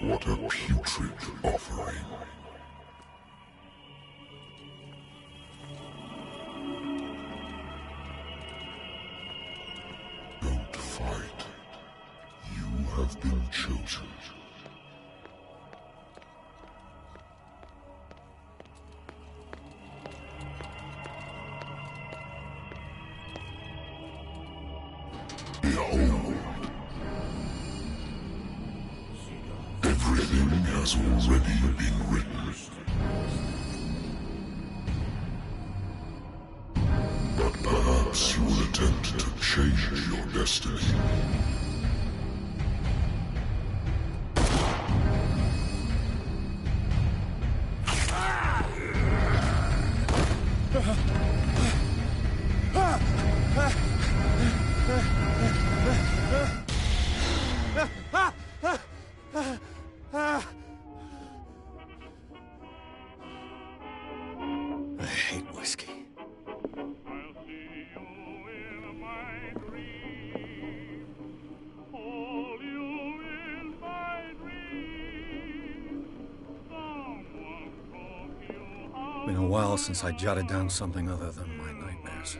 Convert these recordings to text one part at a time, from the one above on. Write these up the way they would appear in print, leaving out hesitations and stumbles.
What a putrid offering. Don't fight. You have been chosen. Behold. Everything has already been written. But perhaps you will attempt to change your destiny. I hate whiskey. Been a while since I jotted down something other than my nightmares.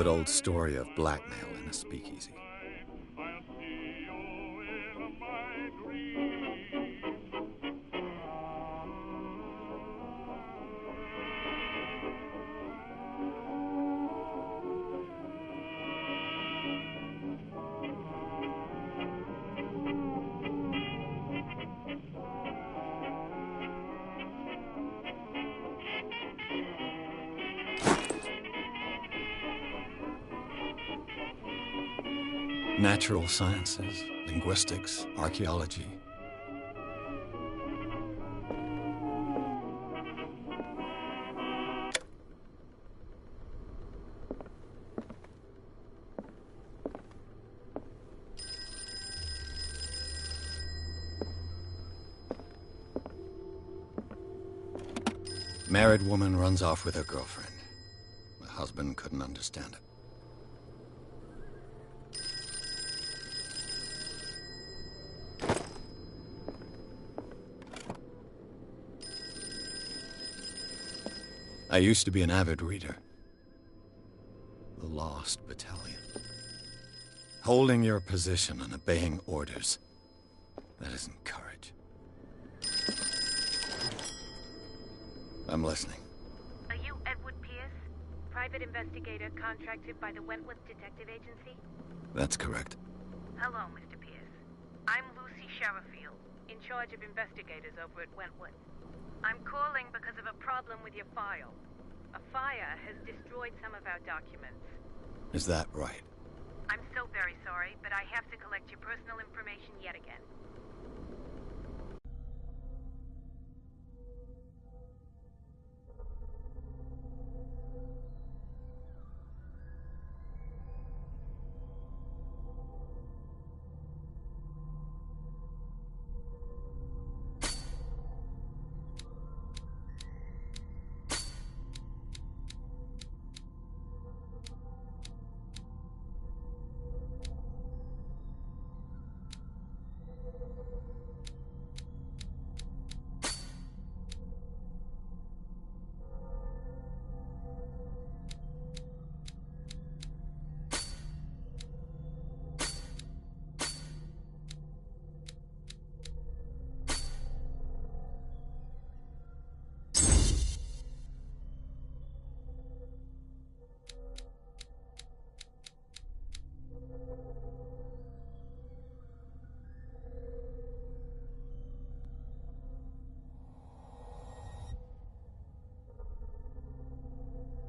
good old story of blackmail in a speakeasy. Natural sciences, linguistics, archaeology. Married woman runs off with her girlfriend. The husband couldn't understand it. I used to be an avid reader. The Lost Battalion. Holding your position and obeying orders. That isn't courage. I'm listening. Are you Edward Pierce? Private investigator contracted by the Wentworth Detective Agency? That's correct. Hello, Mr. Pierce. I'm Lucy Sherifield, in charge of investigators over at Wentworth. I'm calling because of a problem with your file. A fire has destroyed some of our documents. Is that right? I'm so very sorry, but I have to collect your personal information yet again.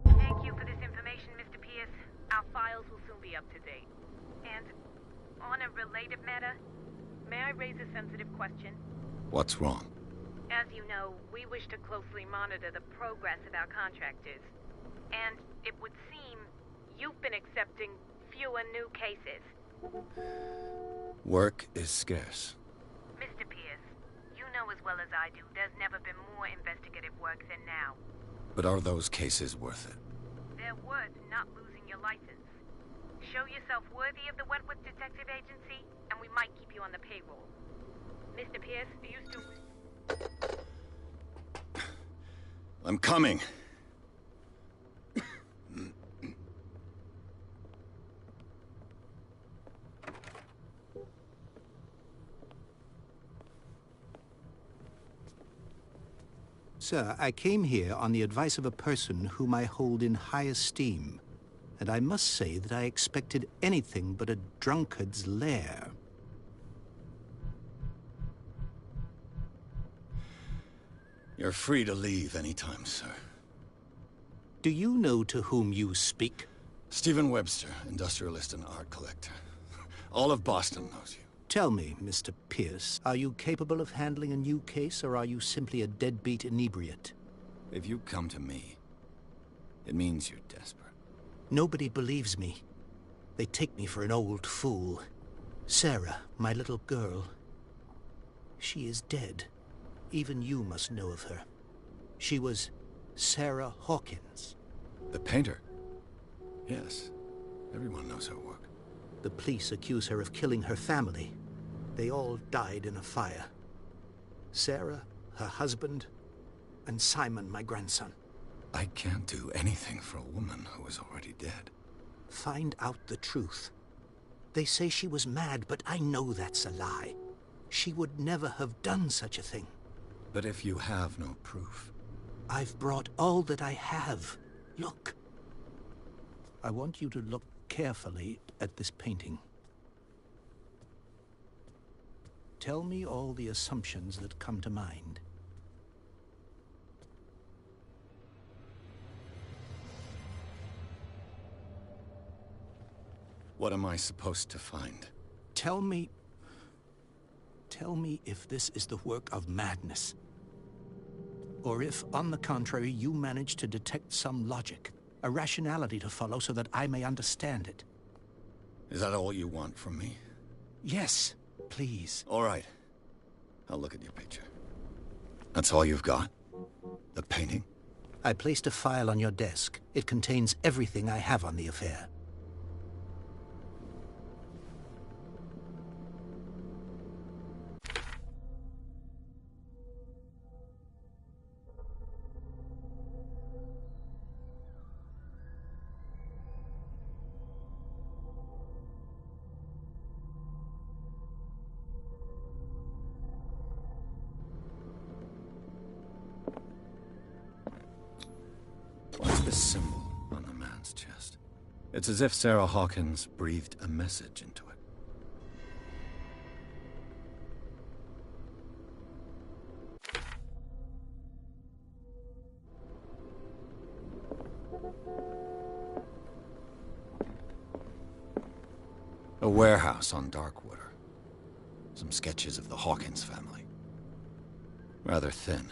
Thank you for this information, Mr. Pierce. Our files will soon be up to date. And on a related matter, may I raise a sensitive question? What's wrong? As you know, we wish to closely monitor the progress of our contractors. And it would seem you've been accepting fewer new cases. Work is scarce. Mr. Pierce, you know as well as I do, there's never been more investigative work than now. But are those cases worth it? They're worth not losing your license. Show yourself worthy of the Wentworth Detective Agency, and we might keep you on the payroll. Mr. Pierce, do you still... I'm coming. Sir, I came here on the advice of a person whom I hold in high esteem, and I must say that I expected anything but a drunkard's lair. You're free to leave anytime, sir. Do you know to whom you speak? Stephen Webster, industrialist and art collector. All of Boston knows you. Tell me, Mr. Pierce, are you capable of handling a new case, or are you simply a deadbeat inebriate? If you come to me, it means you're desperate. Nobody believes me. They take me for an old fool. Sarah, my little girl, she is dead. Even you must know of her. She was Sarah Hawkins. The painter? Yes. Everyone knows her work. The police accuse her of killing her family. They all died in a fire. Sarah, her husband, and Simon, my grandson. I can't do anything for a woman who is already dead. Find out the truth. They say she was mad, but I know that's a lie. She would never have done such a thing. But if you have no proof... I've brought all that I have. Look. I want you to look carefully at this painting. Tell me all the assumptions that come to mind. What am I supposed to find? Tell me if this is the work of madness. Or if, on the contrary, you manage to detect some logic, a rationality to follow so that I may understand it. Is that all you want from me? Yes, please. All right. I'll look at your picture. That's all you've got? The painting? I placed a file on your desk. It contains everything I have on the affair. What's this symbol on the man's chest? It's as if Sarah Hawkins breathed a message into it. A warehouse on Darkwater. Some sketches of the Hawkins family. Rather thin.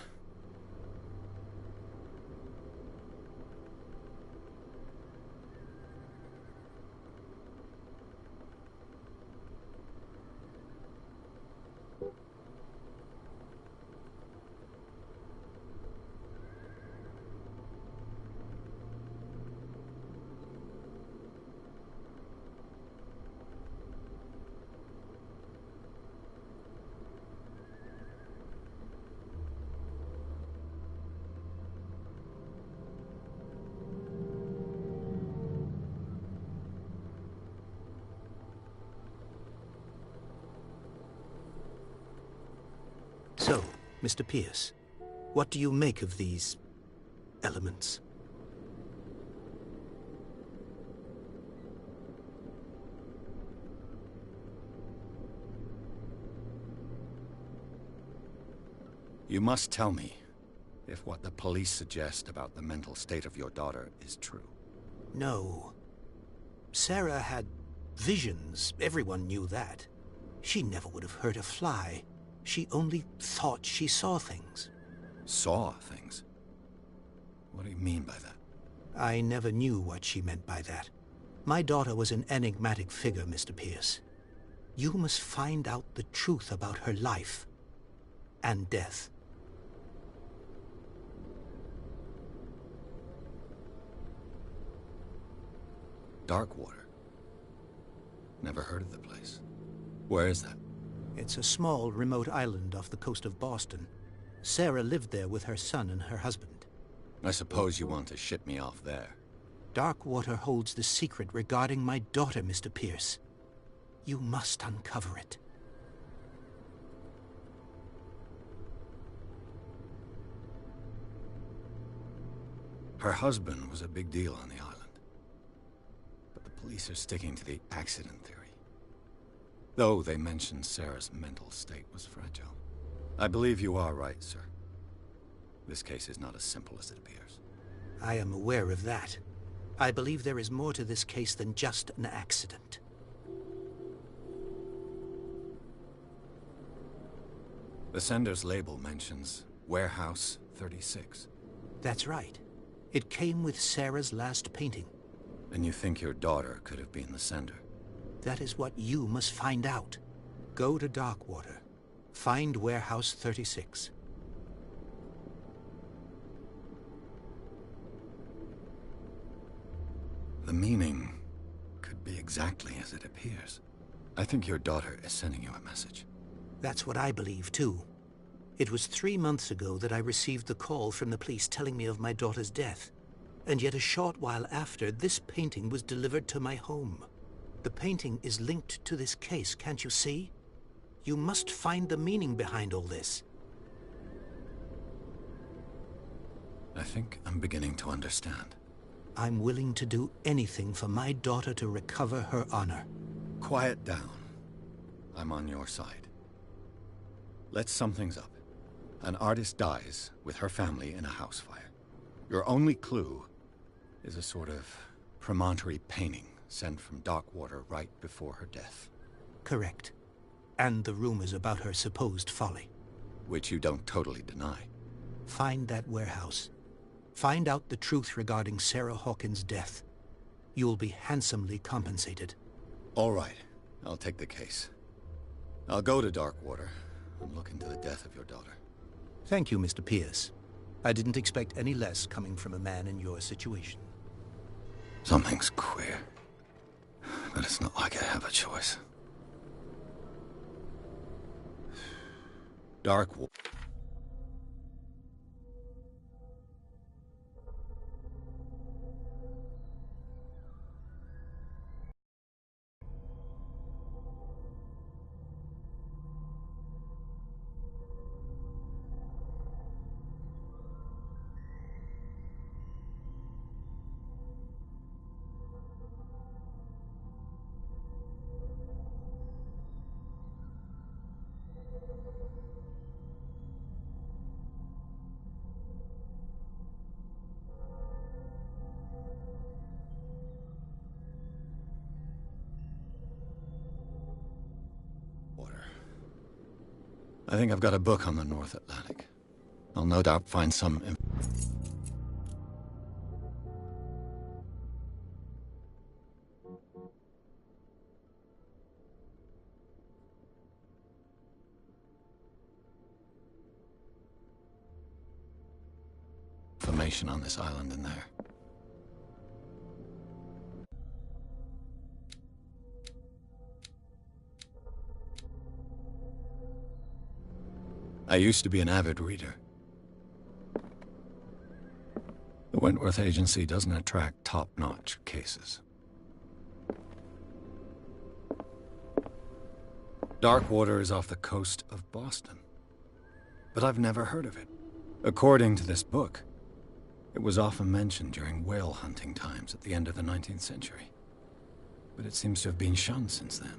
So, Mr. Pierce, what do you make of these elements? You must tell me if what the police suggest about the mental state of your daughter is true. No. Sarah had visions. Everyone knew that. She never would have hurt a fly. She only thought she saw things. Saw things? What do you mean by that? I never knew what she meant by that. My daughter was an enigmatic figure, Mr. Pierce. You must find out the truth about her life and death. Darkwater? Never heard of the place. Where is that? It's a small, remote island off the coast of Boston. Sarah lived there with her son and her husband. I suppose you want to ship me off there. Darkwater holds the secret regarding my daughter, Mr. Pierce. You must uncover it. Her husband was a big deal on the island. But the police are sticking to the accident theory. Though they mentioned Sarah's mental state was fragile. I believe you are right, sir. This case is not as simple as it appears. I am aware of that. I believe there is more to this case than just an accident. The sender's label mentions Warehouse 36. That's right. It came with Sarah's last painting. And you think your daughter could have been the sender? That is what you must find out. Go to Darkwater. Find Warehouse 36. The meaning could be exactly as it appears. I think your daughter is sending you a message. That's what I believe, too. It was 3 months ago that I received the call from the police telling me of my daughter's death. And yet a short while after, this painting was delivered to my home. The painting is linked to this case, can't you see? You must find the meaning behind all this. I think I'm beginning to understand. I'm willing to do anything for my daughter to recover her honor. Quiet down. I'm on your side. Let's sum things up. An artist dies with her family in a house fire. Your only clue is a sort of promontory painting sent from Darkwater right before her death. Correct. And the rumors about her supposed folly. Which you don't totally deny. Find that warehouse. Find out the truth regarding Sarah Hawkins' death. You'll be handsomely compensated. All right. I'll take the case. I'll go to Darkwater and look into the death of your daughter. Thank you, Mr. Pierce. I didn't expect any less coming from a man in your situation. Something's queer. But it's not like I have a choice. Darkwater. I think I've got a book on the North Atlantic. I'll no doubt find some information on this island in there. I used to be an avid reader. The Wentworth Agency doesn't attract top-notch cases. Darkwater is off the coast of Boston. But I've never heard of it. According to this book, it was often mentioned during whale hunting times at the end of the 19th century. But it seems to have been shunned since then.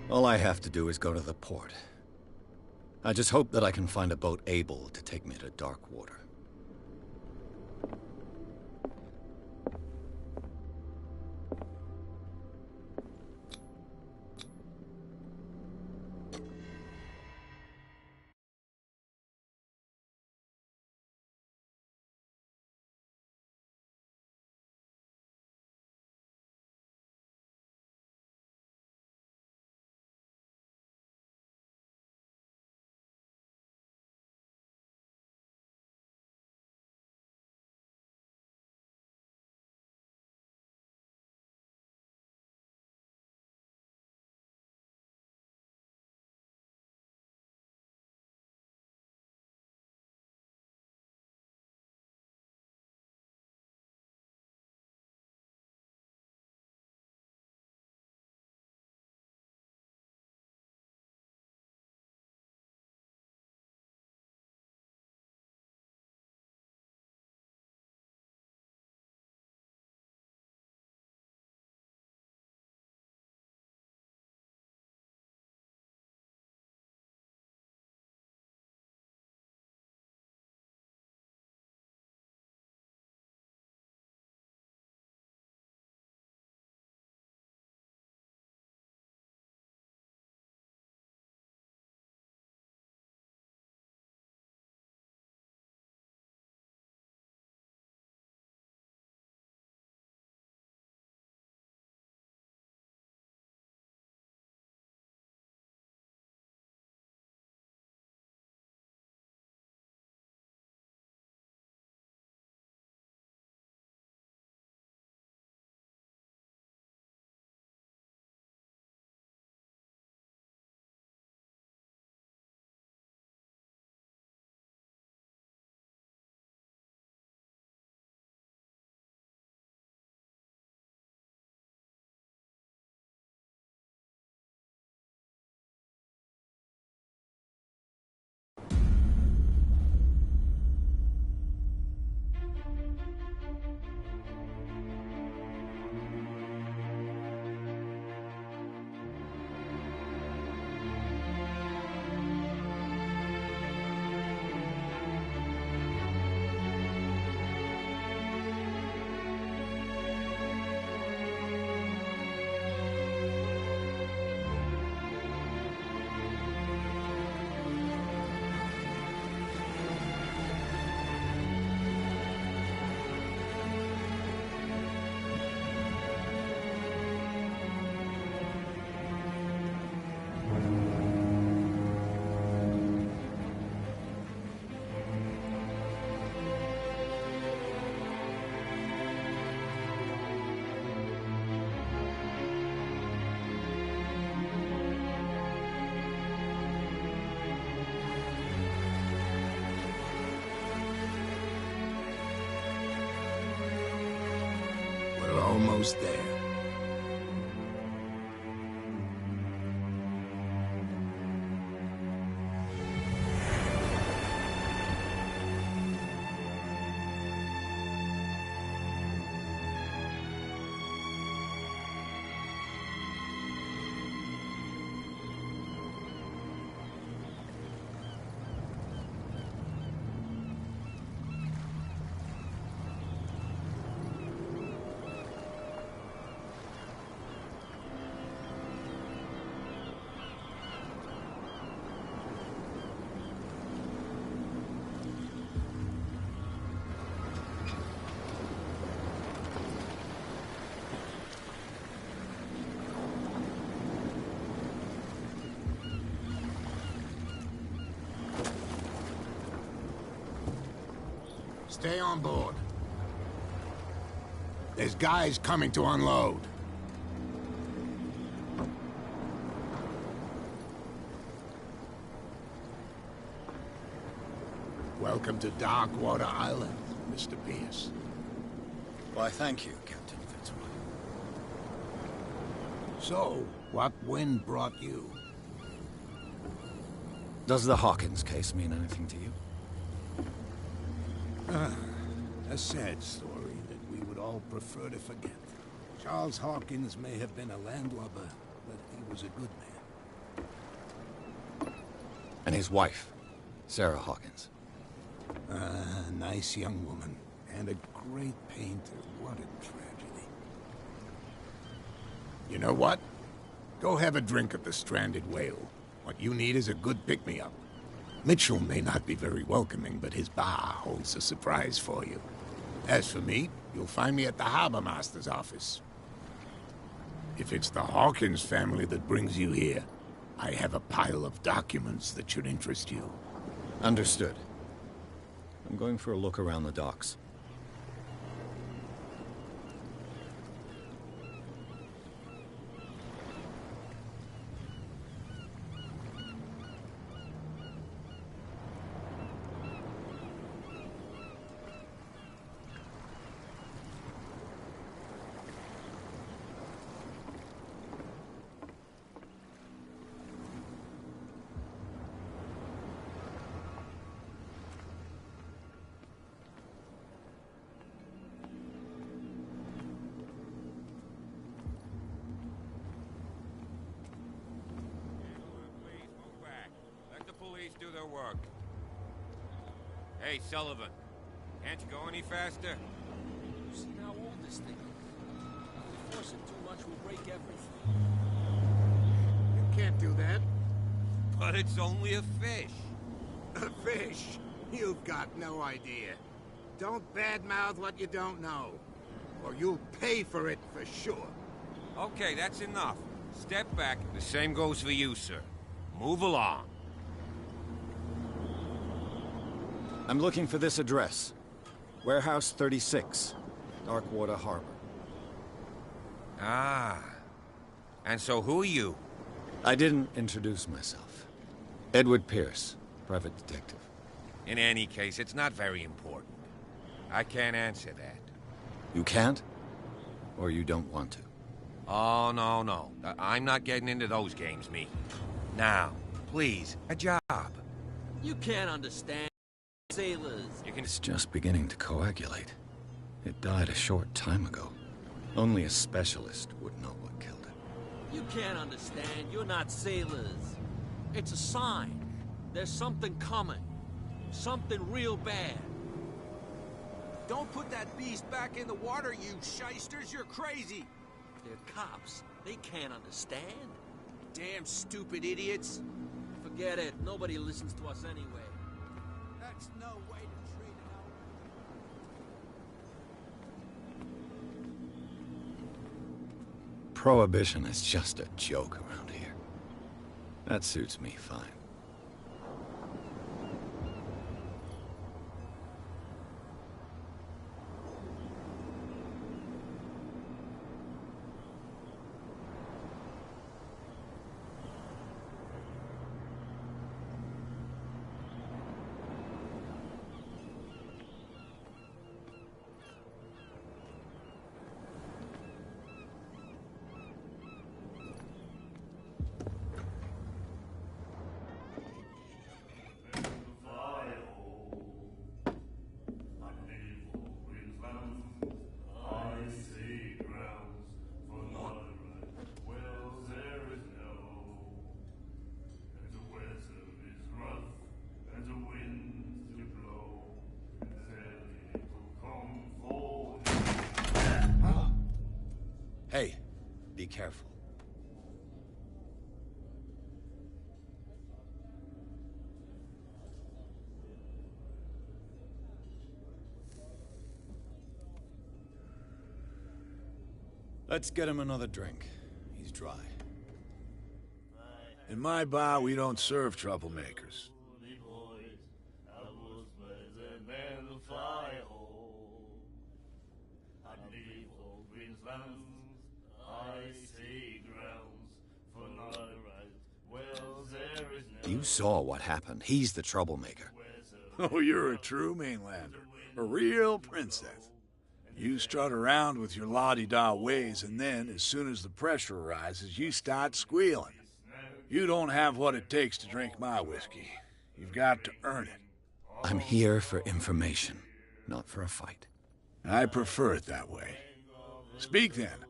All I have to do is go to the port. I just hope that I can find a boat able to take me to Darkwater. almost there. Stay on board. There's guys coming to unload. Welcome to Darkwater Island, Mr. Pierce. Why, thank you, Captain Fitzroy. So, what wind brought you? Does the Hawkins case mean anything to you? A sad story that we would all prefer to forget. Charles Hawkins may have been a landlubber, but he was a good man. And his wife, Sarah Hawkins. A nice young woman, and a great painter. What a tragedy. You know what? Go have a drink at the Stranded Whale. What you need is a good pick-me-up. Mitchell may not be very welcoming, but his bar holds a surprise for you. As for me, you'll find me at the Harbor Master's office. If it's the Hawkins family that brings you here, I have a pile of documents that should interest you. Understood. I'm going for a look around the docks. Do their work. Hey, Sullivan, can't you go any faster? You see how old this thing is? If we force it too much, we'll break everything. You can't do that. But it's only a fish. A fish? You've got no idea. Don't badmouth what you don't know, or you'll pay for it for sure. Okay, that's enough. Step back. The same goes for you, sir. Move along. I'm looking for this address. Warehouse 36, Darkwater Harbor. Ah. And so who are you? I didn't introduce myself. Edward Pierce, private detective. In any case, it's not very important. I can't answer that. You can't? Or you don't want to? Oh, no. I'm not getting into those games, me. Now, please, a job. You can't understand. Sailors. It's just beginning to coagulate. It died a short time ago. Only a specialist would know what killed it. You can't understand. You're not sailors. It's a sign. There's something coming. Something real bad. Don't put that beast back in the water, you shysters. You're crazy. They're cops. They can't understand. Damn stupid idiots. Forget it. Nobody listens to us anyway. That's no way to treat an outlaw. Prohibition is just a joke around here. That suits me fine. Hey, be careful. Let's get him another drink. He's dry. In my bar, we don't serve troublemakers. You saw what happened. He's the troublemaker. Oh, you're a true mainlander. A real princess. You strut around with your la-di-da ways, and then, as soon as the pressure arises, you start squealing. You don't have what it takes to drink my whiskey. You've got to earn it. I'm here for information, not for a fight. I prefer it that way. Speak then.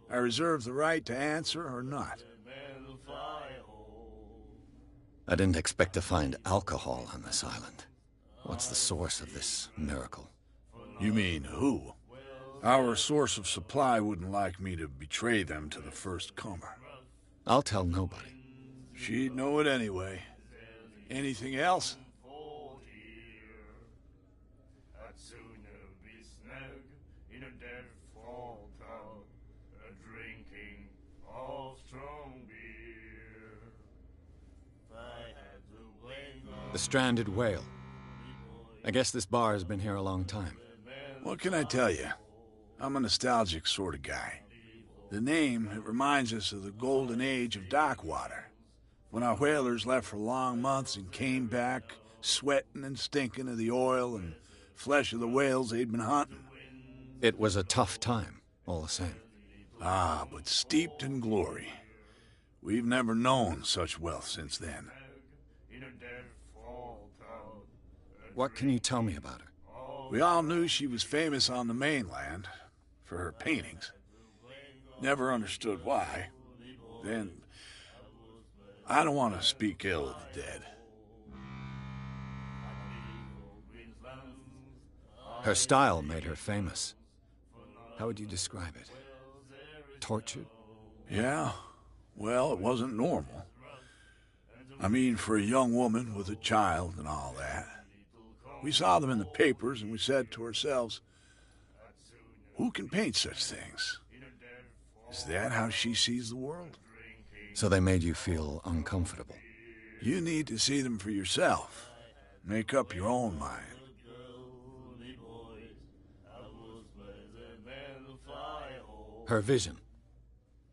I reserve the right to answer or not. I didn't expect to find alcohol on this island. What's the source of this miracle? You mean who? Our source of supply wouldn't like me to betray them to the first comer. I'll tell nobody. She'd know it anyway. Anything else? The stranded whale. I guess this bar has been here a long time. What can I tell you? I'm a nostalgic sort of guy. The name, it reminds us of the golden age of dock water, when our whalers left for long months and came back sweating and stinking of the oil and flesh of the whales they'd been hunting. It was a tough time, all the same. Ah, but steeped in glory. We've never known such wealth since then. What can you tell me about her? We all knew she was famous on the mainland for her paintings. Never understood why. Then, I don't want to speak ill of the dead. Her style made her famous. How would you describe it? Tortured? Yeah, well, it wasn't normal. I mean, for a young woman with a child and all that. We saw them in the papers and we said to ourselves, who can paint such things? Is that how she sees the world? So they made you feel uncomfortable? You need to see them for yourself. Make up your own mind. Her vision.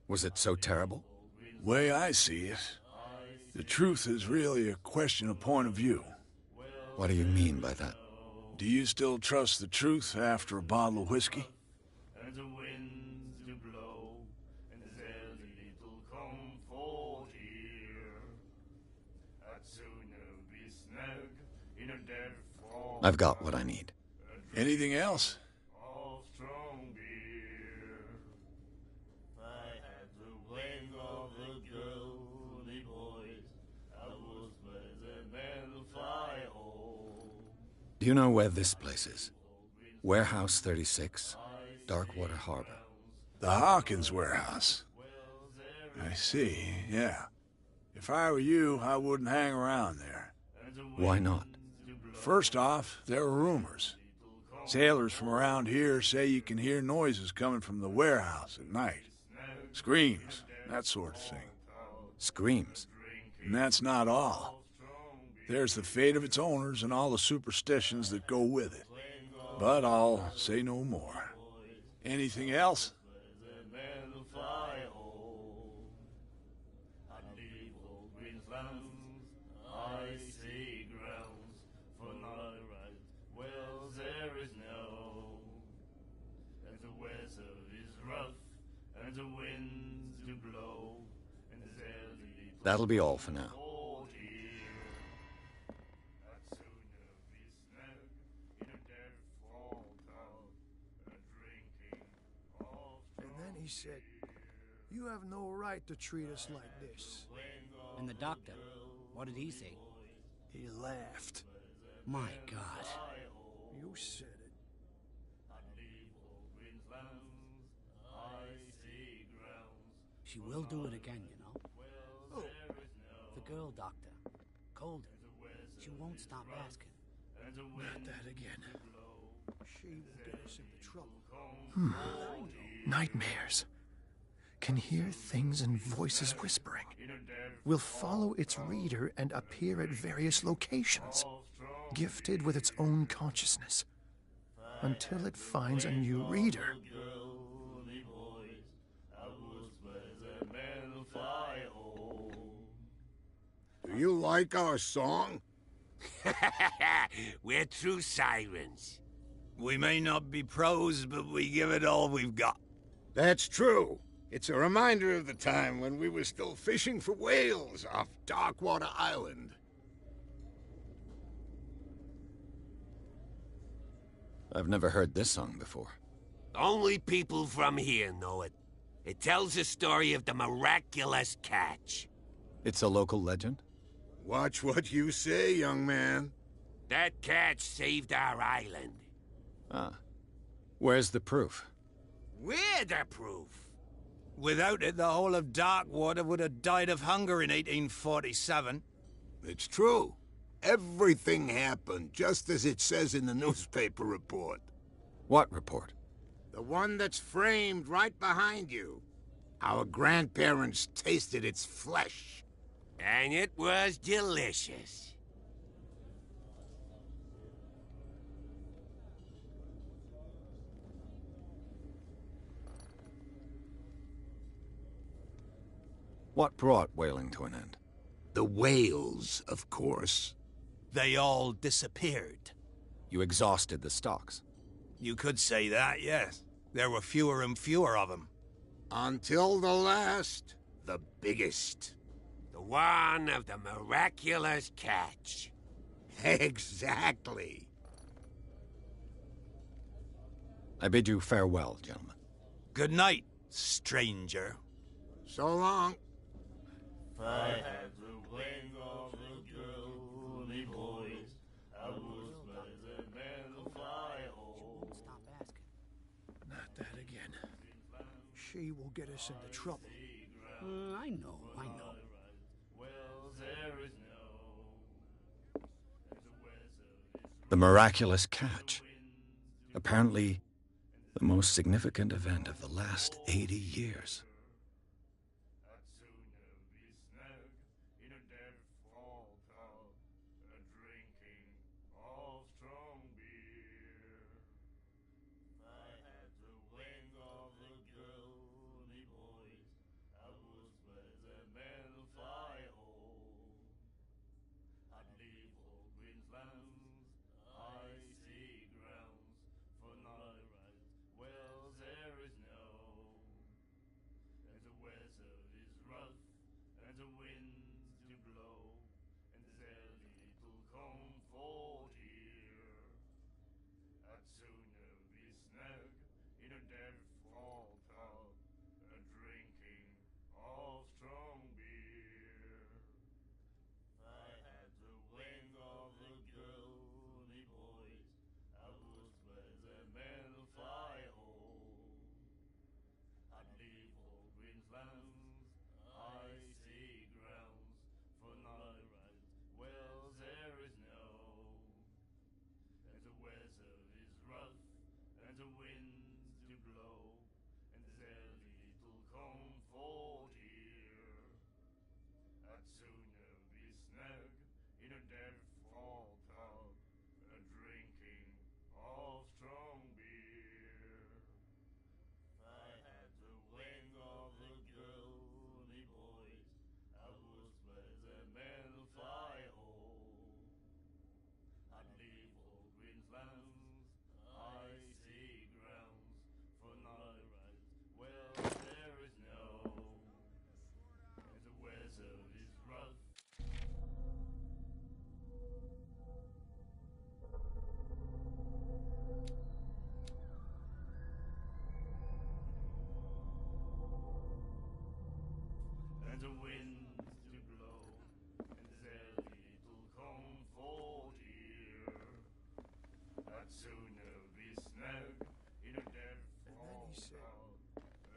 Was it so terrible? Way I see it, the truth is really a question of point of view. What do you mean by that? Do you still trust the truth after a bottle of whiskey? I've got what I need. Anything else? Do you know where this place is? Warehouse 36, Darkwater Harbor. The Hawkins warehouse. I see, yeah. If I were you, I wouldn't hang around there. Why not? First off, there are rumors. Sailors from around here say you can hear noises coming from the warehouse at night. Screams, that sort of thing. Screams? And that's not all. There's the fate of its owners and all the superstitions that go with it. But I'll say no more. Anything else? That'll be all for now. And then he said, "You have no right to treat us like this." And the doctor, what did he say? He laughed. My God. You said it. She will do it again, you know? Oh, The girl doctor. Colder. She won't stop asking. not that again. She will get us into trouble. Nightmares. Can hear things and voices whispering. Will follow its reader and appear at various locations, gifted with its own consciousness, until it finds a new reader. Do you like our song? We're true sirens. We may not be pros, but we give it all we've got. That's true. It's a reminder of the time when we were still fishing for whales off Darkwater Island. I've never heard this song before. Only people from here know it. It tells the story of the miraculous catch. It's a local legend? Watch what you say, young man. That catch saved our island. Ah. Where's the proof? We're the proof. Without it, the whole of Darkwater would have died of hunger in 1847. It's true. Everything happened just as it says in the newspaper report. What report? The one that's framed right behind you. Our grandparents tasted its flesh. And it was delicious. What brought whaling to an end? The whales, of course. They all disappeared. You exhausted the stocks. You could say that, yes. There were fewer and fewer of them. Until the last, the biggest. The one of the miraculous catch. Exactly. I bid you farewell, gentlemen. Good night, stranger. So long. I had the wing of the girly boys. I was but a man of fly hole. Stop asking. Not that again. She will get us into trouble. I know. Well, there is no. The miraculous catch. Apparently, the most significant event of the last 80 years. And then he said, "You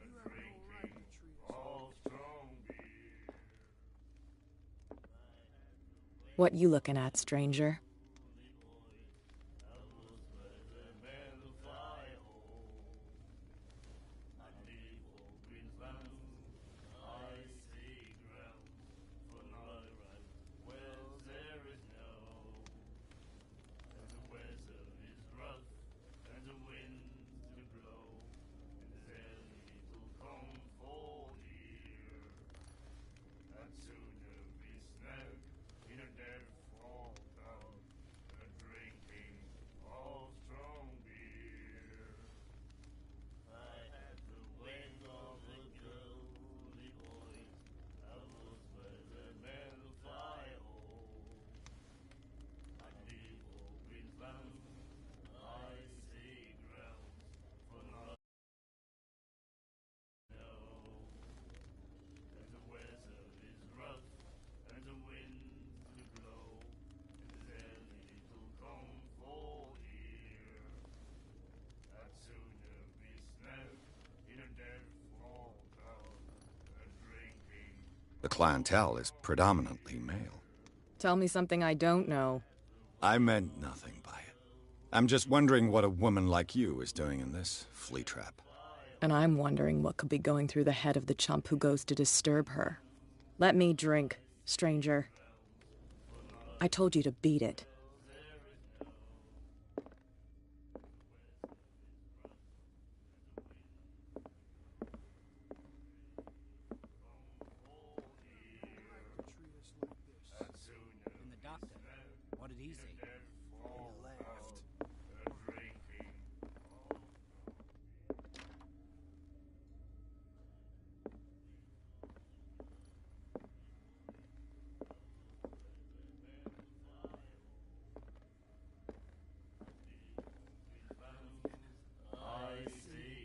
have no right to treat us." What you looking at, stranger? The clientele is predominantly male. Tell me something I don't know. I meant nothing by it. I'm just wondering what a woman like you is doing in this flea trap. And I'm wondering what could be going through the head of the chump who goes to disturb her. Let me drink, stranger. I told you to beat it. And the doctor, what did he say? He laughed.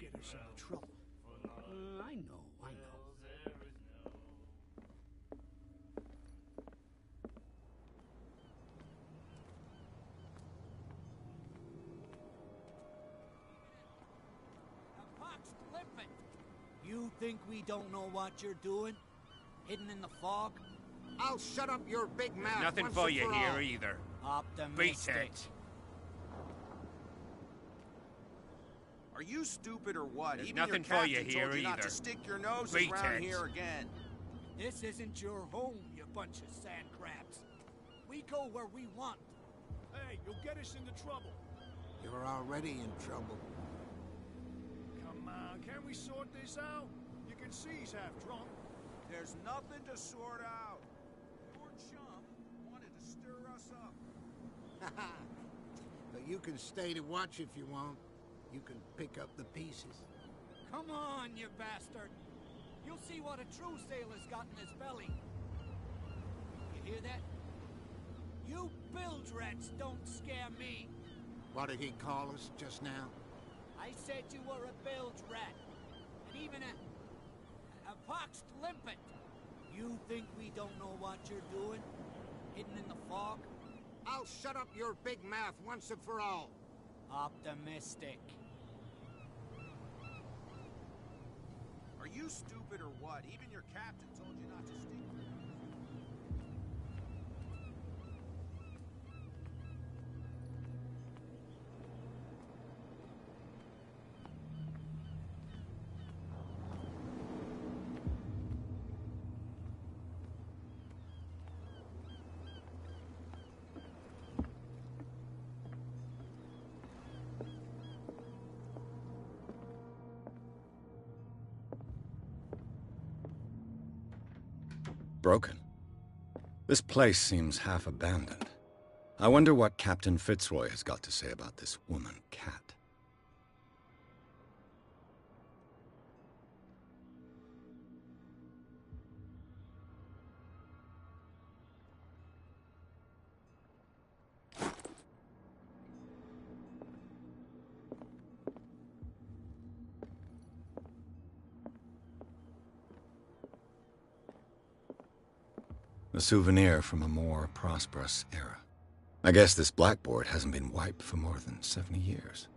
Get us into trouble. I know. You think we don't know what you're doing? Hidden in the fog? I'll shut up your big mouth. Nothing once for and you all. here either. Optimistic. Beat it. Are you stupid or what? There's Even nothing your for you captain here told you not either. to stick your noses Beat around it. here again. This isn't your home, you bunch of sand crabs. We go where we want. Hey, you'll get us into trouble. You're already in trouble. Come on, can't we sort this out? You can see he's half drunk. There's nothing to sort out. Your chum wanted to stir us up. But you can stay to watch if you want. You can pick up the pieces. Come on, you bastard. You'll see what a true sailor's got in his belly. You hear that? You bilge rats don't scare me. What did he call us just now? I said you were a bilge rat. And even a poxed limpet. You think we don't know what you're doing? Hidden in the fog? I'll shut up your big mouth once and for all. Optimistic. Are you stupid or what? Even your captain told you not to stick. Broken. This place seems half abandoned. I wonder what Captain Fitzroy has got to say about this woman, Cat. A souvenir from a more prosperous era. I guess this blackboard hasn't been wiped for more than 70 years.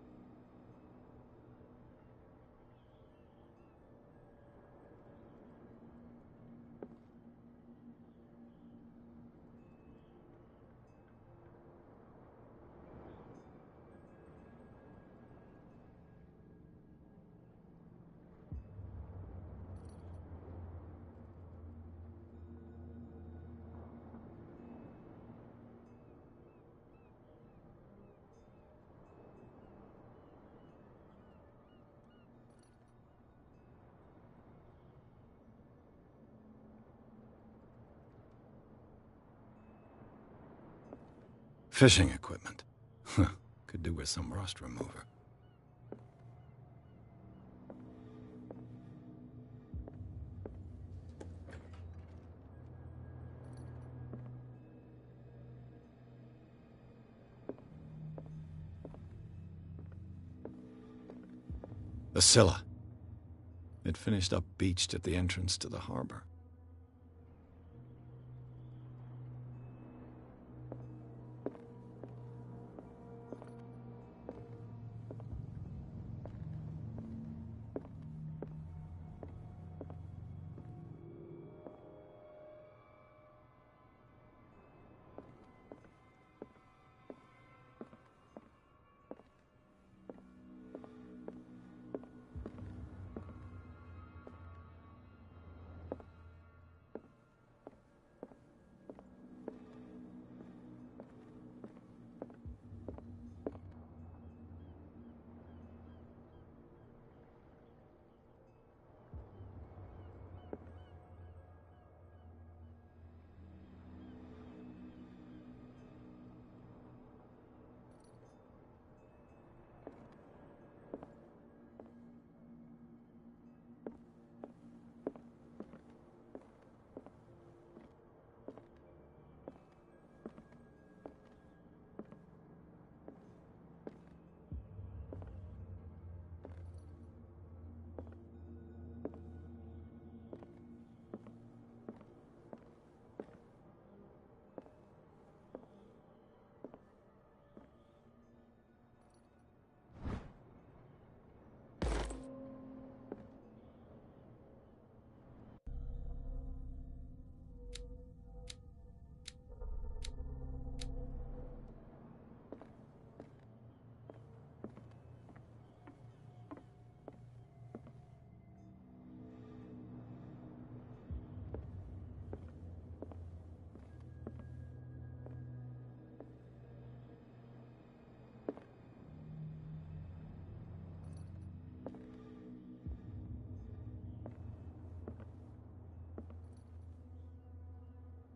Fishing equipment. Could do with some rust remover. The Scylla. It finished up beached at the entrance to the harbor.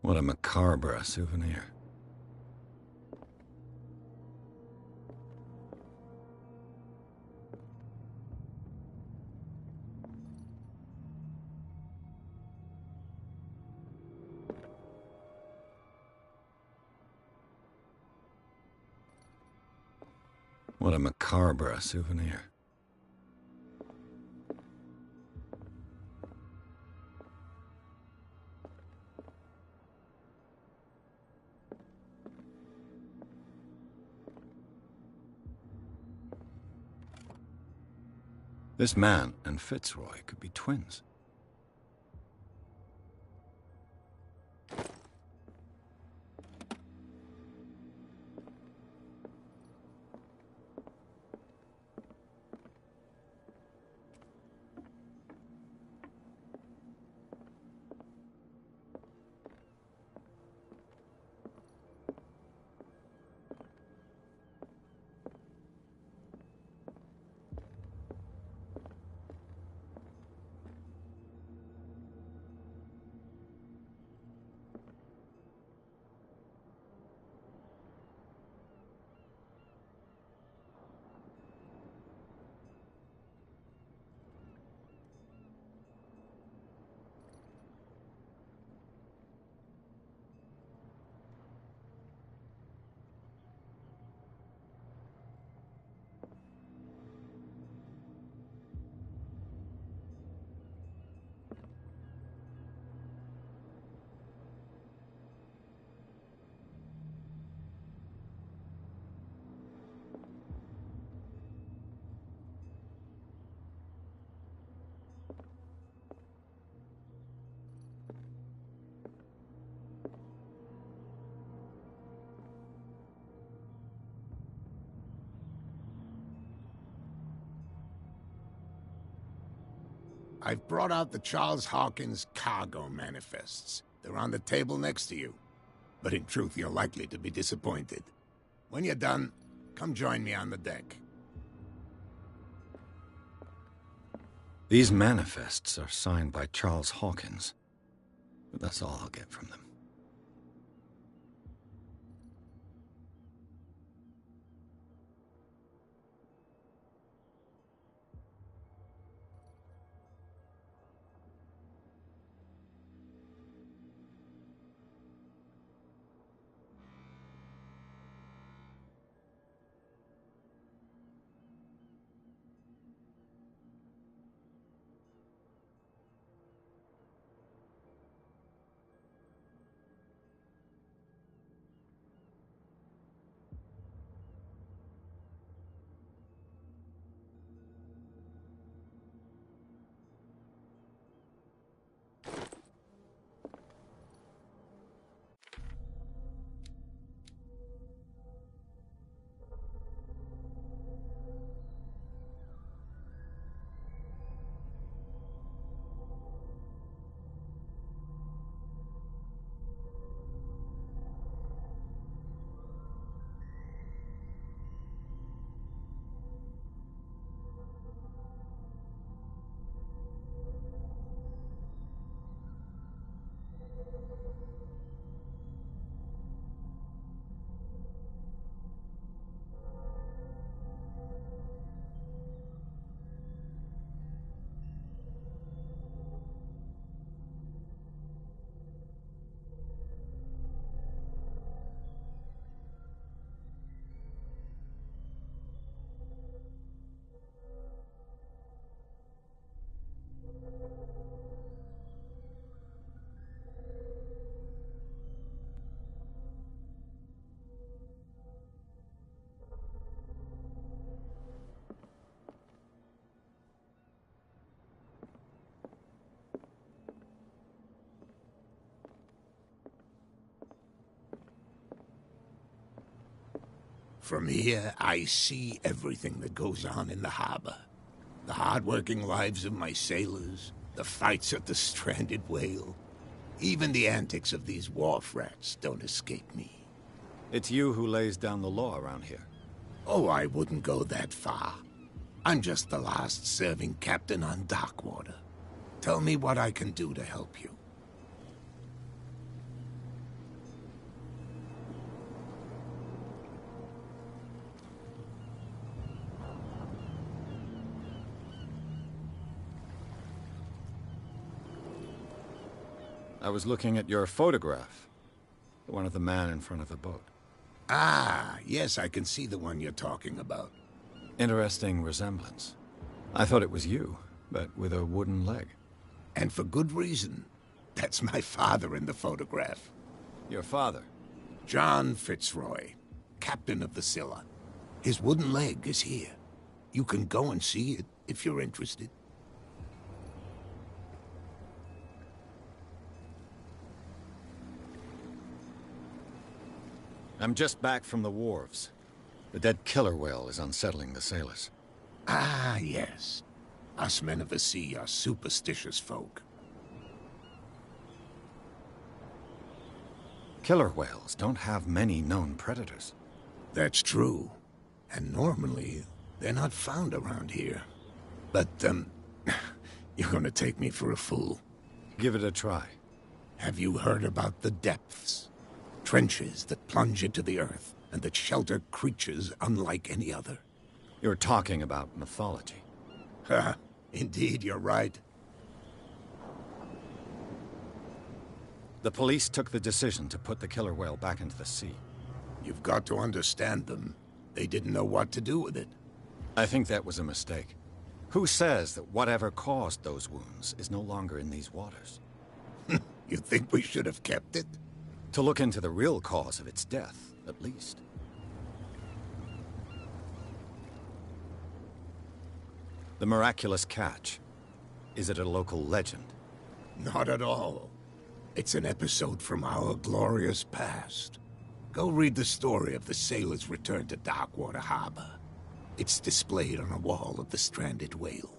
What a macabre souvenir. What a macabre souvenir. This man and Fitzroy could be twins. I've brought out the Charles Hawkins cargo manifests. They're on the table next to you. But in truth, you're likely to be disappointed. When you're done, come join me on the deck. These manifests are signed by Charles Hawkins, but that's all I'll get from them. From here, I see everything that goes on in the harbor. The hard-working lives of my sailors, the fights at the stranded whale. Even the antics of these wharf rats don't escape me. It's you who lays down the law around here. Oh, I wouldn't go that far. I'm just the last serving captain on Darkwater. Tell me what I can do to help you. I was looking at your photograph. The one of the man in front of the boat. Ah, yes, I can see the one you're talking about. Interesting resemblance. I thought it was you, but with a wooden leg. And for good reason. That's my father in the photograph. Your father? John Fitzroy, captain of the Scylla. His wooden leg is here. You can go and see it if you're interested. I'm just back from the wharves. The dead killer whale is unsettling the sailors. Ah, yes. Us men of the sea are superstitious folk. Killer whales don't have many known predators. That's true. And normally, they're not found around here. But, you're gonna take me for a fool. Give it a try. Have you heard about the depths? Trenches that plunge into the earth, and that shelter creatures unlike any other. You're talking about mythology. Ha! Indeed, you're right. The police took the decision to put the killer whale back into the sea. You've got to understand them. They didn't know what to do with it. I think that was a mistake. Who says that whatever caused those wounds is no longer in these waters? You think we should have kept it? To look into the real cause of its death, at least. The miraculous catch. Is it a local legend? Not at all. It's an episode from our glorious past. Go read the story of the sailors' return to Darkwater Harbor. It's displayed on a wall of the stranded whale.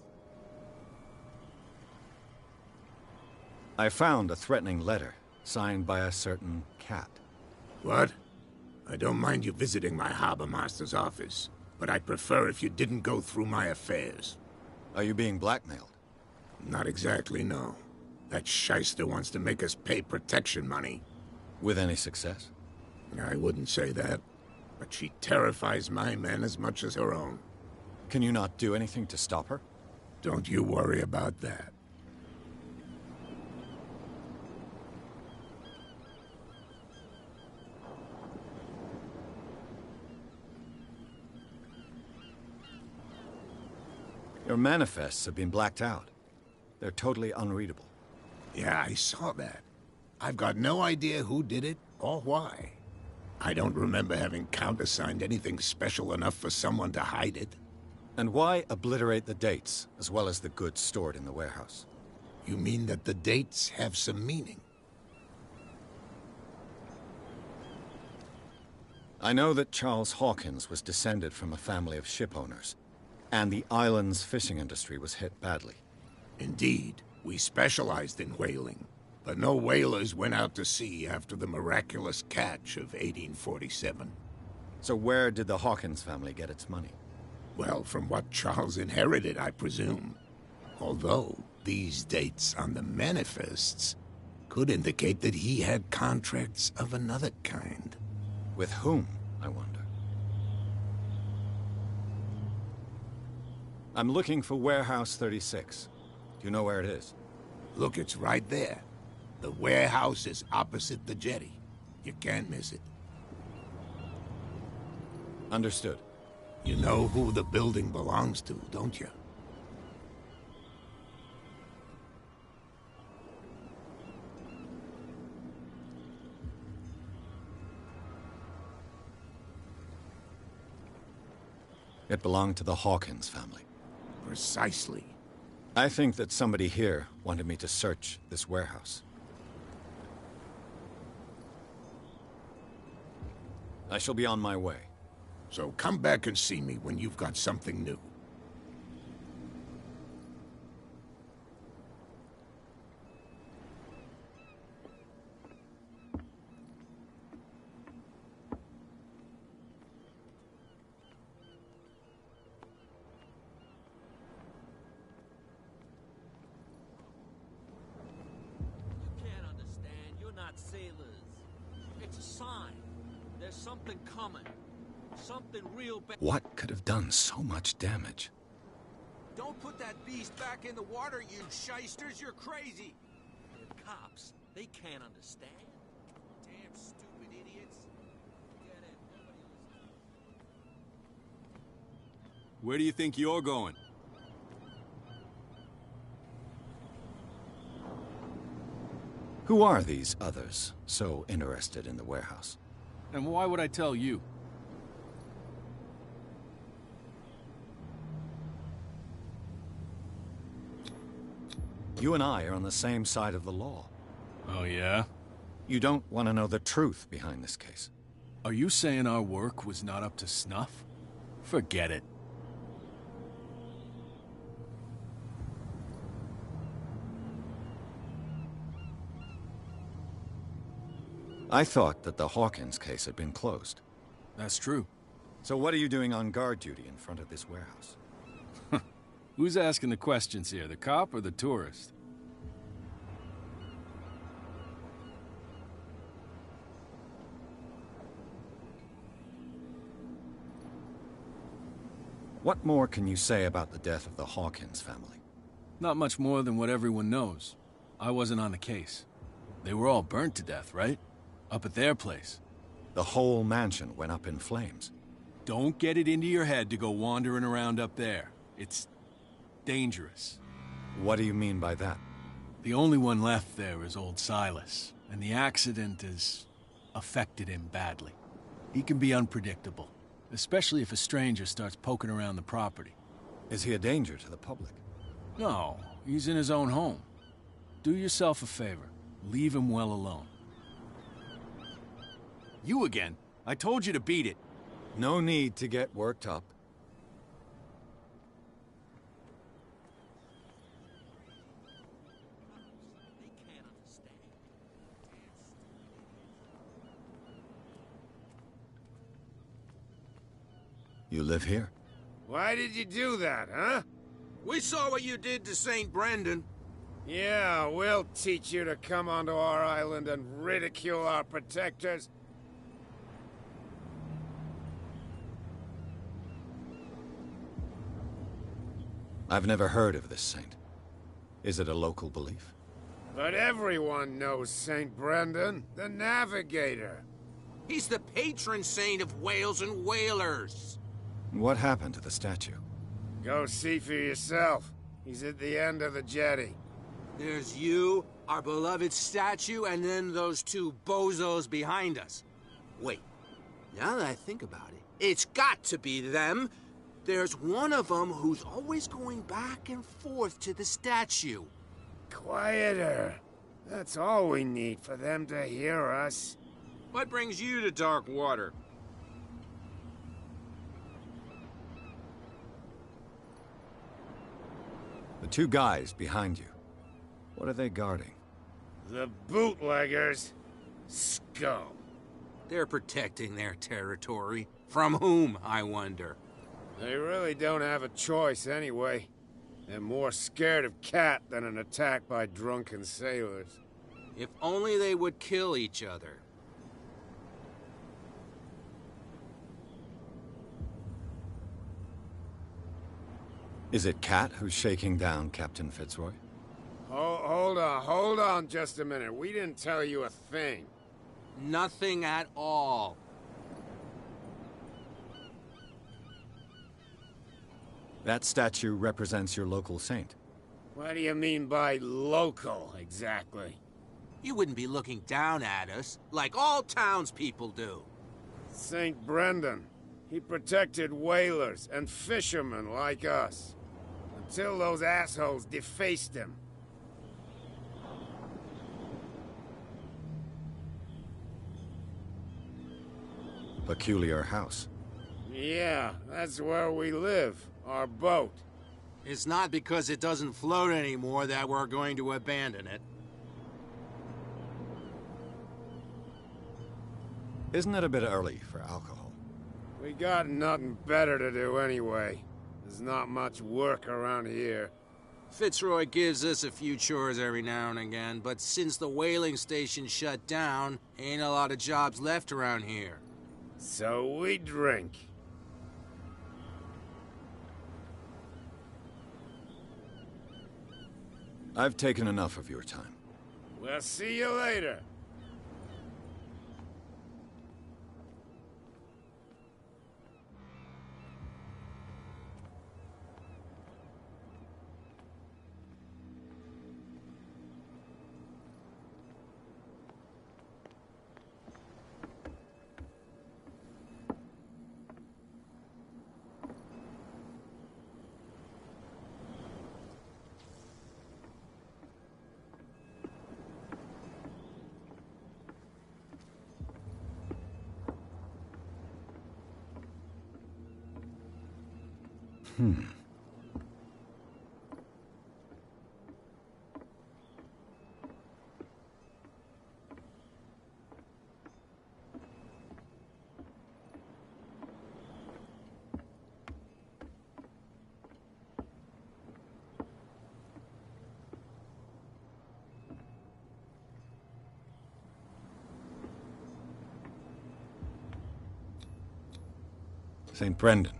I found a threatening letter, signed by a certain cat. What? I don't mind you visiting my harbor master's office, but I'd prefer if you didn't go through my affairs. Are you being blackmailed? Not exactly, no. That shyster wants to make us pay protection money. With any success? I wouldn't say that, but she terrifies my men as much as her own. Can you not do anything to stop her? Don't you worry about that. Your manifests have been blacked out. They're totally unreadable. Yeah, I saw that. I've got no idea who did it or why. I don't remember having countersigned anything special enough for someone to hide it. And why obliterate the dates, as well as the goods stored in the warehouse? You mean that the dates have some meaning? I know that Charles Hawkins was descended from a family of ship owners, and the island's fishing industry was hit badly. Indeed, we specialized in whaling, but no whalers went out to sea after the miraculous catch of 1847. So where did the Hawkins family get its money? Well, from what Charles inherited, I presume. Although, these dates on the manifests could indicate that he had contracts of another kind. With whom, I wonder? I'm looking for Warehouse 36. Do you know where it is? Look, it's right there. The warehouse is opposite the jetty. You can't miss it. Understood. You know who the building belongs to, don't you? It belonged to the Hawkins family. Precisely. I think that somebody here wanted me to search this warehouse. I shall be on my way. So come back and see me when you've got something new. Sailors. It's a sign. There's something coming. Something real bad. What could have done so much damage? Don't put that beast back in the water, you shysters. You're crazy. The cops, they can't understand. Damn stupid idiots. Get it. Where do you think you're going? Who are these others so interested in the warehouse? And why would I tell you? You and I are on the same side of the law. Oh, yeah? You don't want to know the truth behind this case. Are you saying our work was not up to snuff? Forget it. I thought that the Hawkins case had been closed. That's true. So what are you doing on guard duty in front of this warehouse? Who's asking the questions here, the cop or the tourist? What more can you say about the death of the Hawkins family? Not much more than what everyone knows. I wasn't on the case. They were all burnt to death, right? Up at their place. The whole mansion went up in flames. Don't get it into your head to go wandering around up there. It's dangerous. What do you mean by that? The only one left there is old Silas, and the accident has affected him badly. He can be unpredictable, especially if a stranger starts poking around the property. Is he a danger to the public? No, he's in his own home. Do yourself a favor. Leave him well alone. You again. I told you to beat it. No need to get worked up. You live here? Why did you do that, huh? We saw what you did to St. Brendan. Yeah, we'll teach you to come onto our island and ridicule our protectors. I've never heard of this saint. Is it a local belief? But everyone knows St. Brendan, the Navigator. He's the patron saint of whales and whalers. What happened to the statue? Go see for yourself. He's at the end of the jetty. There's you, our beloved statue, and then those two bozos behind us. Wait, now that I think about it, it's got to be them. There's one of them who's always going back and forth to the statue. Quieter. That's all we need for them to hear us. What brings you to dark water? The two guys behind you. What are they guarding? The bootleggers. Scum. They're protecting their territory. From whom, I wonder? They really don't have a choice anyway. They're more scared of Cat than an attack by drunken sailors. If only they would kill each other. Is it Cat who's shaking down Captain Fitzroy? Hold on just a minute. We didn't tell you a thing. Nothing at all. That statue represents your local saint. What do you mean by local, exactly? You wouldn't be looking down at us, like all townspeople do. St. Brendan. He protected whalers and fishermen like us. Until those assholes defaced him. Peculiar house. Yeah, that's where we live. Our boat. It's not because it doesn't float anymore that we're going to abandon it. Isn't it a bit early for alcohol? We got nothing better to do anyway. There's not much work around here. Fitzroy gives us a few chores every now and again, but since the whaling station shut down, ain't a lot of jobs left around here. So we drink. I've taken enough of your time. We'll see you later. St. Brendan,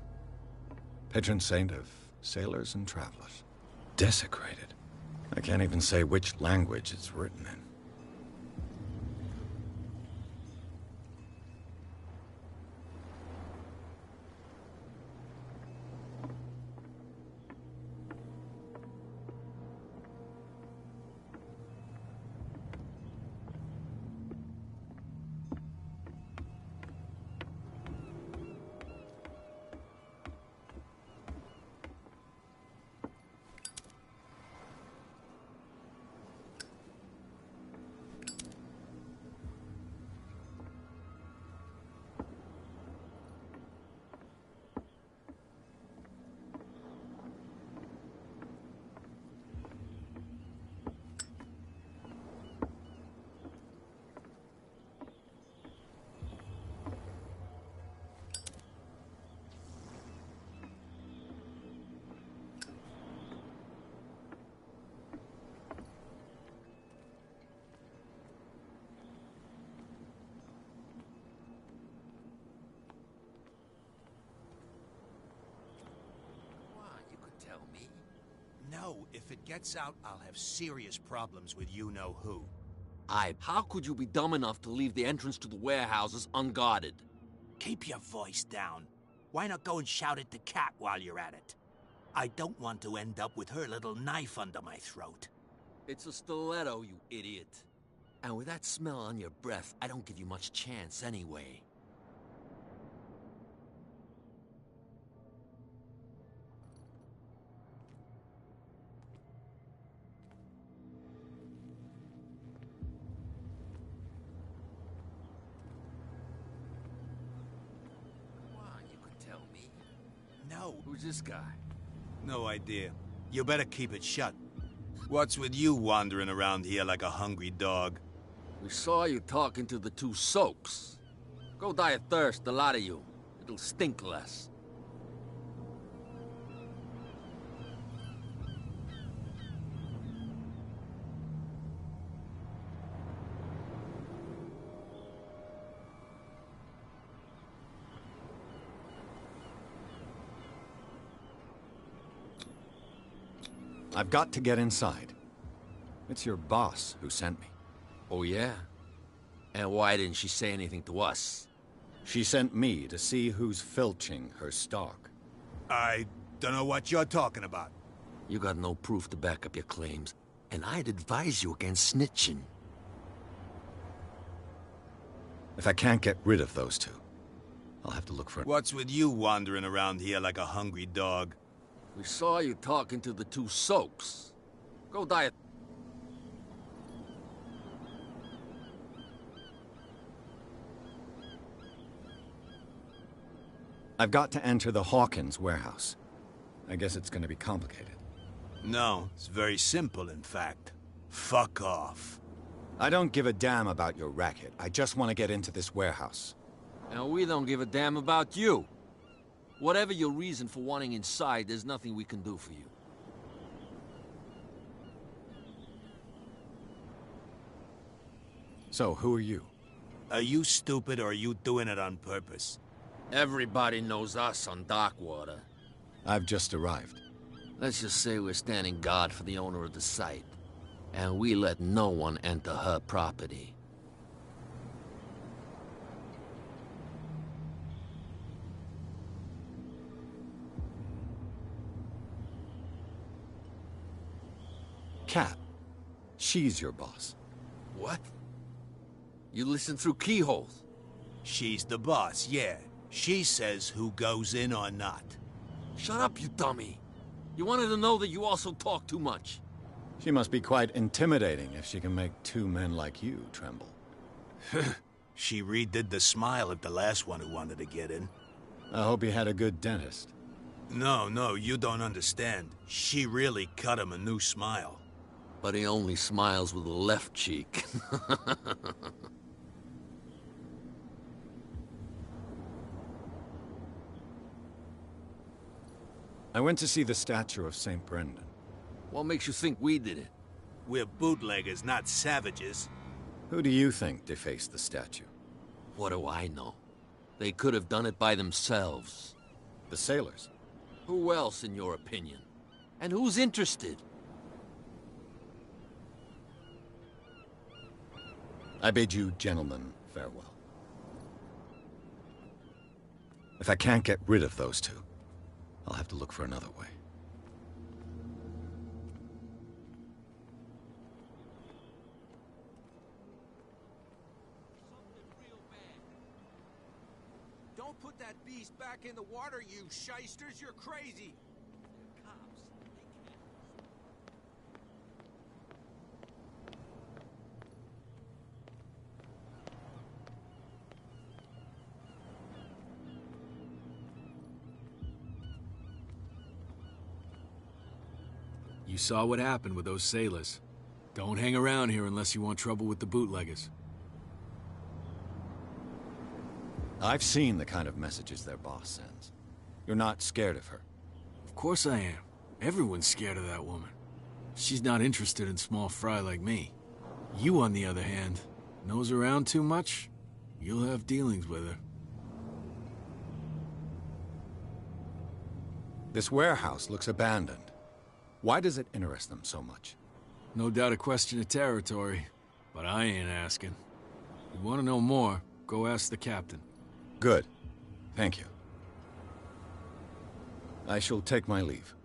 patron saint of sailors and travelers. Desecrated. I can't even say which language it's written in. No, if it gets out, I'll have serious problems with you-know-who. How could you be dumb enough to leave the entrance to the warehouses unguarded? Keep your voice down. Why not go and shout at the cat while you're at it? I don't want to end up with her little knife under my throat. It's a stiletto, you idiot. And with that smell on your breath, I don't give you much chance anyway. No. Who's this guy? No idea. You better keep it shut. What's with you wandering around here like a hungry dog? We saw you talking to the two soaks. Go die of thirst, the lot of you. It'll stink less. I've got to get inside. It's your boss who sent me. Oh, yeah? And why didn't she say anything to us? She sent me to see who's filching her stock. I don't know what you're talking about. You got no proof to back up your claims, and I'd advise you against snitching. If I can't get rid of those two, I'll have to look for... What's with you wandering around here like a hungry dog? We saw you talking to the two soaks. Go die. I've got to enter the Hawkins warehouse. I guess it's gonna be complicated. No, it's very simple, in fact. Fuck off. I don't give a damn about your racket. I just want to get into this warehouse. And we don't give a damn about you. Whatever your reason for wanting inside, there's nothing we can do for you. So, who are you? Are you stupid or are you doing it on purpose? Everybody knows us on Darkwater. I've just arrived. Let's just say we're standing guard for the owner of the site. And we let no one enter her property. Cat. She's your boss. What? You listen through keyholes? She's the boss, yeah. She says who goes in or not. Shut up, you dummy. You wanted to know that you also talk too much. She must be quite intimidating if she can make two men like you tremble. She redid the smile at the last one who wanted to get in. I hope he had a good dentist. No, you don't understand. She really cut him a new smile. But he only smiles with the left cheek. I went to see the statue of St. Brendan. What makes you think we did it? We're bootleggers, not savages. Who do you think defaced the statue? What do I know? They could have done it by themselves. The sailors? Who else, in your opinion? And who's interested? I bid you gentlemen farewell. If I can't get rid of those two, I'll have to look for another way. Don't put that beast back in the water, you shysters! You're crazy! You saw what happened with those sailors. Don't hang around here unless you want trouble with the bootleggers. I've seen the kind of messages their boss sends. You're not scared of her. Of course I am. Everyone's scared of that woman. She's not interested in small fry like me. You, on the other hand, nose around too much, you'll have dealings with her. This warehouse looks abandoned. Why does it interest them so much? No doubt a question of territory, but I ain't asking. You want to know more, go ask the captain. Good. Thank you. I shall take my leave.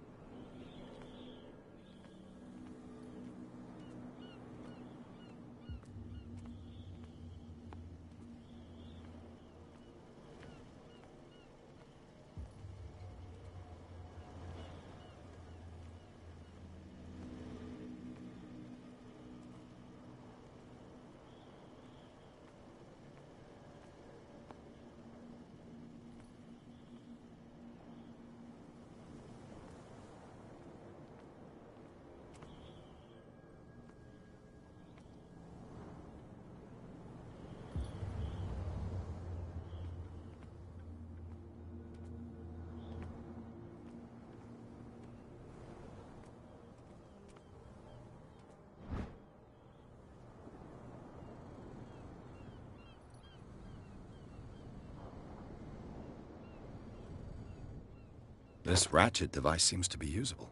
This ratchet device seems to be usable.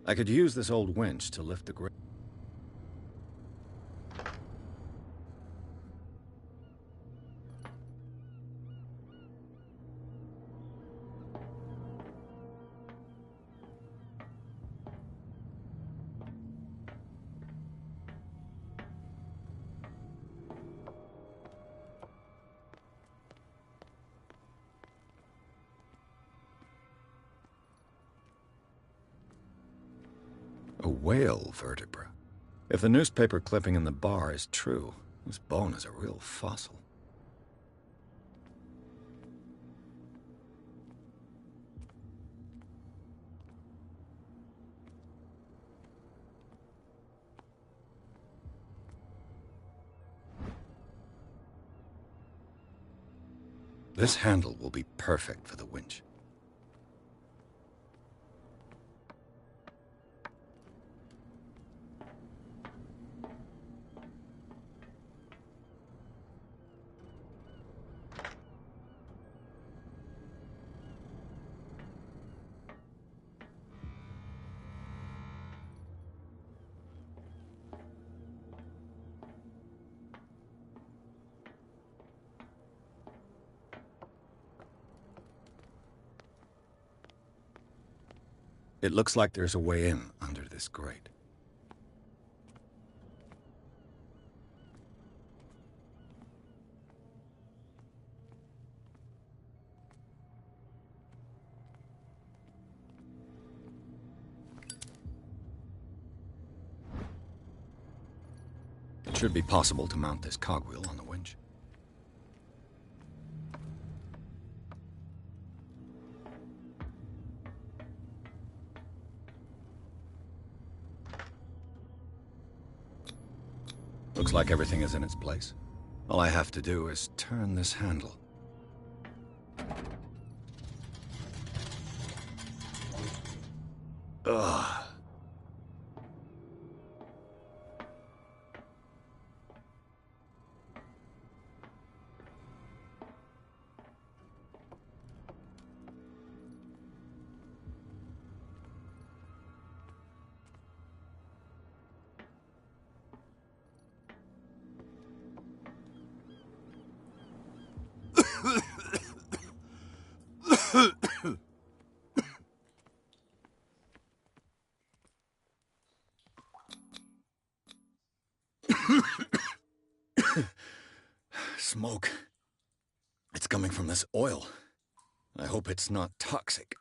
I could use this old winch to lift the grate. whale vertebra. If the newspaper clipping in the bar is true, this bone is a real fossil. This handle will be perfect for the winch. It looks like there's a way in under this grate. It should be possible to mount this cogwheel on the winch. Looks like everything is in its place. All I have to do is turn this handle. Ugh. Smoke. It's coming from this oil. I hope it's not toxic.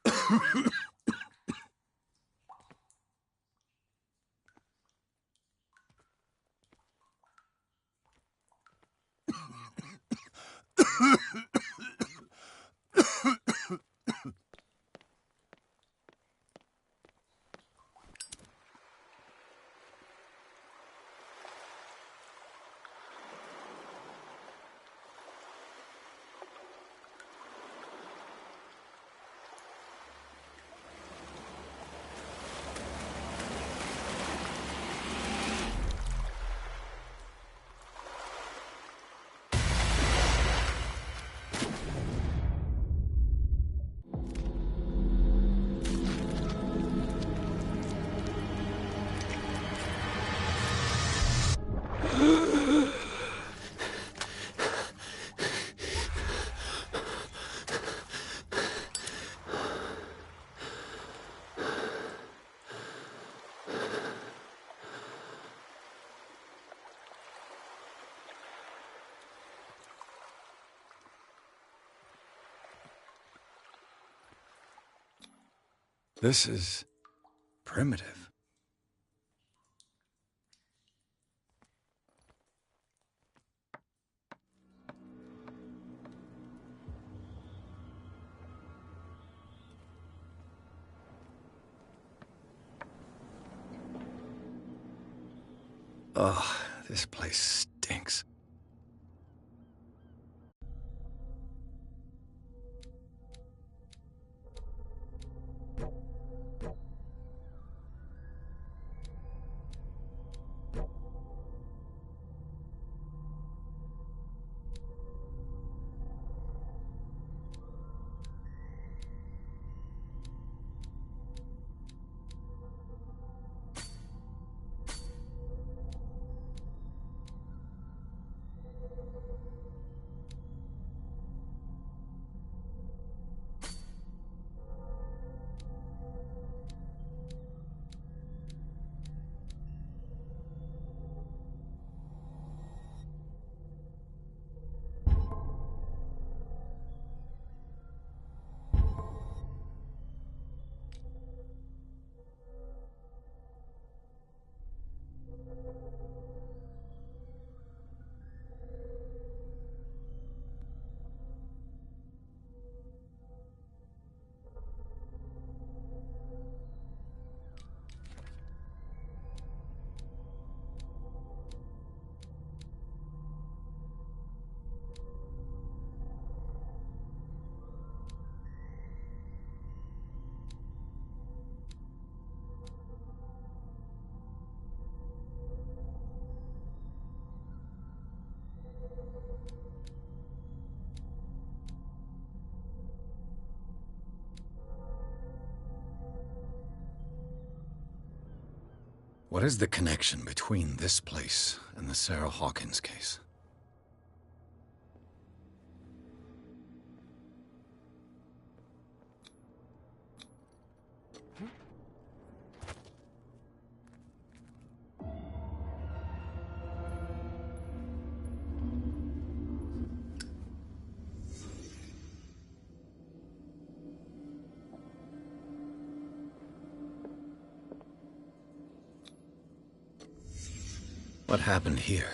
This is primitive. Ugh, this place stinks. What is the connection between this place and the Sarah Hawkins case? What happened here?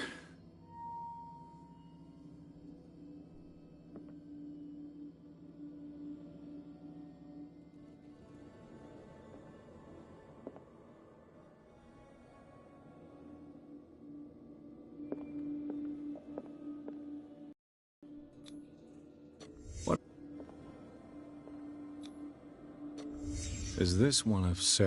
What? Is this one of Sarah?